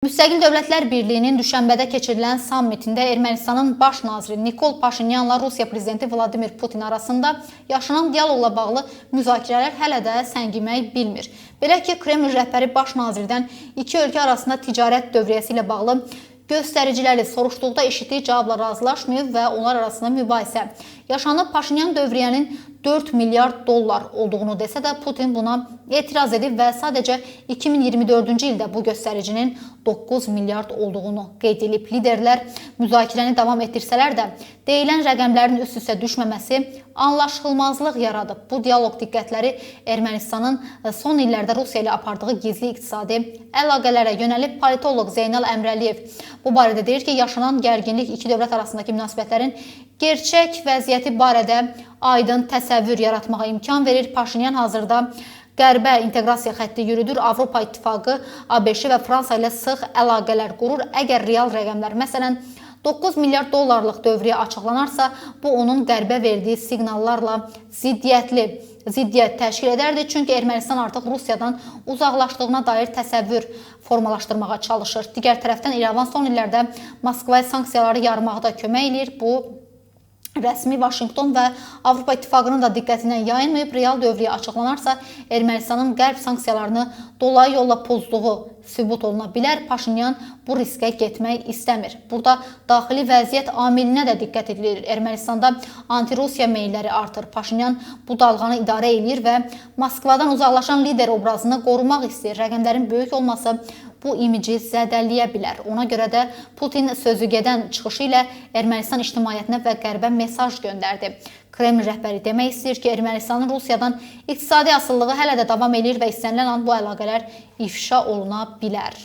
Müstəqil Dövlətlər Birliyinin düşənbədə keçirilən sammitində Ermənistanın baş naziri Nikol Paşinyanla Rusiya prezidenti Vladimir Putin arasında yaşanan dialoqla bağlı müzakirələr hələ də səngimək bilmir. Belə ki, Kreml rəhbəri baş nazirdən iki ölkə arasında ticarət dövriyyəsi ilə bağlı göstəriciləri soruşduqda eşitdiyi cavabla razılaşmayıb və onlar arasında mübahisə yaşanıb. Paşinyan dövriyyənin 4 milyard dollar olduğunu desə də Putin buna etiraz edib və sadəcə 2024-cü ildə bu göstəricinin 9 milyard olduğunu qeyd edib. Liderlər müzakirəni davam etdirsələr də deyilən rəqəmlərin üst-üstə düşməməsi anlaşılmazlıq yaradıb. Bu dialoq diqqətləri Ermənistanın son illərdə Rusiya ilə apardığı gizli iqtisadi əlaqələrə yönəlib. Politoloq Zeynal Əmrəliyev bu barədə deyir ki, yaşanan gərginlik iki dövlət arasındakı münasibətlərin gerçək vəziyyəti barədə aydın təsəvvür yaratmağa imkan verir. Paşinyan hazırda Qərbə inteqrasiya xətti yürüdür. Avropa İttifaqı, ABŞ və Fransa ilə sıx əlaqələr qurur. Əgər real rəqəmlər, məsələn, 9 milyard dollarlıq dövriyyə açıqlanarsa, bu onun Qərbə verdiyi siqnallarla ziddiyyət təşkil edərdi. Çünki Ermənistan artıq Rusiyadan uzaqlaşdığına dair təsəvvür formalaşdırmağa çalışır. Digər tərəfdən İrəvan son illərdə Moskvaya sanksiyaları yarmaqda kömək edir. Bu rəsmi Vaşinqton və Avropa İttifaqının da diqqətindən yayınmayıb. Real dövriyyə açıqlanarsa, Ermənistanın qərb sanksiyalarını dolayı yolla pozduğu sübut oluna bilər. Paşinyan bu riskə getmək istəmir. Burada daxili vəziyyət amilinə də diqqət edilir. Ermənistanda anti-Rusiya meyilləri artır. Paşinyan bu dalğanı idarə edir və Moskvadan uzaqlaşan lider obrazını qorumaq istəyir. Rəqəmlərin böyük olması bu imici zədələyə bilər. Ona görə də Putin sözügedən çıxışı ilə Ermənistan ictimaiyyətinə və Qərbə mesaj göndərdi. Kreml rəhbəri demək istəyir ki, Ermənistanın Rusiyadan iqtisadi asılılığı hələ də davam edir və istənilən an bu əlaqələr ifşa oluna bilər.